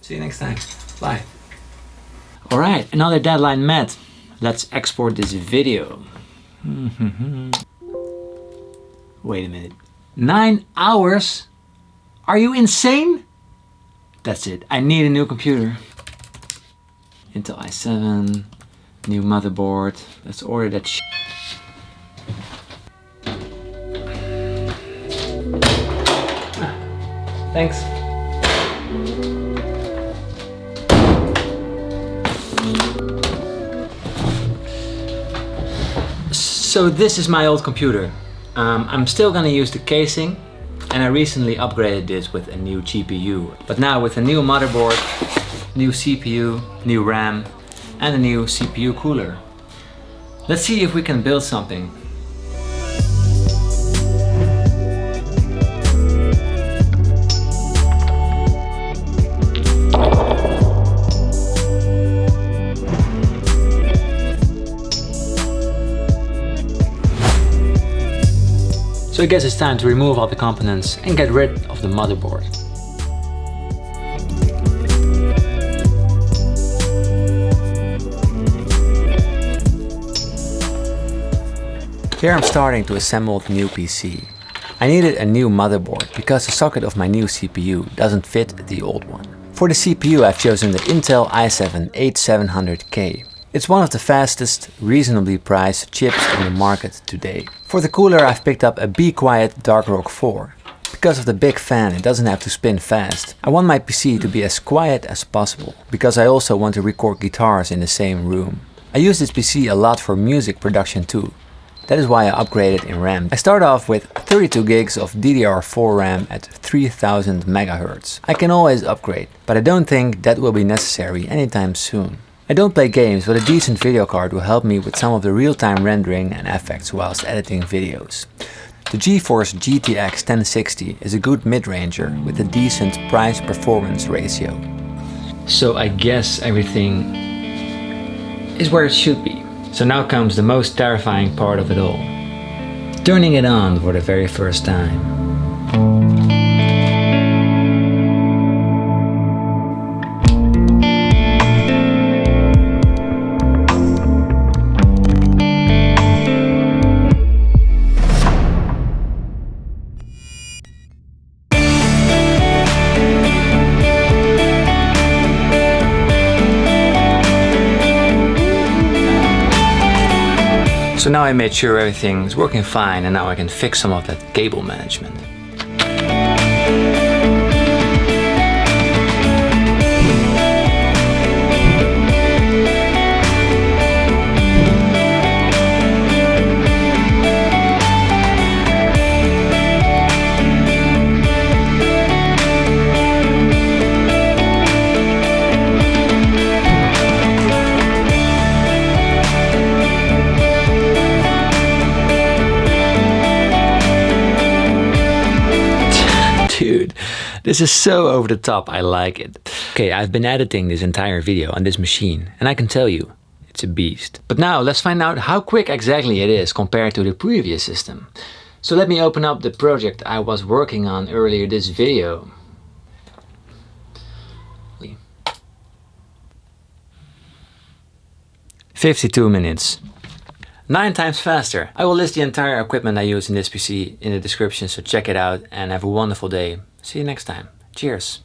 See you next time. Bye. All right, another deadline met. Let's export this video. Wait a minute. 9 hours? Are you insane? That's it. I need a new computer. Intel i7, new motherboard. Let's order that shit. Thanks. So this is my old computer. I'm still gonna use the casing, and I recently upgraded this with a new GPU. But now with a new motherboard, new CPU, new RAM, and a new CPU cooler. Let's see if we can build something. So I guess it's time to remove all the components and get rid of the motherboard. Here I'm starting to assemble the new PC. I needed a new motherboard because the socket of my new CPU doesn't fit the old one. For the CPU I've chosen the Intel i7-8700K. It's one of the fastest, reasonably priced chips in the market today. For the cooler I've picked up a Be Quiet Dark Rock 4. Because of the big fan, it doesn't have to spin fast. I want my PC to be as quiet as possible, because I also want to record guitars in the same room. I use this PC a lot for music production too. That is why I upgraded in RAM. I start off with 32 gigs of DDR4 RAM at 3000 megahertz. I can always upgrade, but I don't think that will be necessary anytime soon. I don't play games, but a decent video card will help me with some of the real-time rendering and effects whilst editing videos. The GeForce GTX 1060 is a good mid-ranger with a decent price-performance ratio. So I guess everything is where it should be. So now comes the most terrifying part of it all. Turning it on for the very first time. So now I made sure everything is working fine, and now I can fix some of that cable management. Dude, this is so over the top, I like it. Okay, I've been editing this entire video on this machine, and I can tell you, it's a beast. But now let's find out how quick exactly it is compared to the previous system. So let me open up the project I was working on earlier this video. 52 minutes. 9 times faster. I will list the entire equipment I use in this PC in the description, so check it out and have a wonderful day. See you next time. Cheers.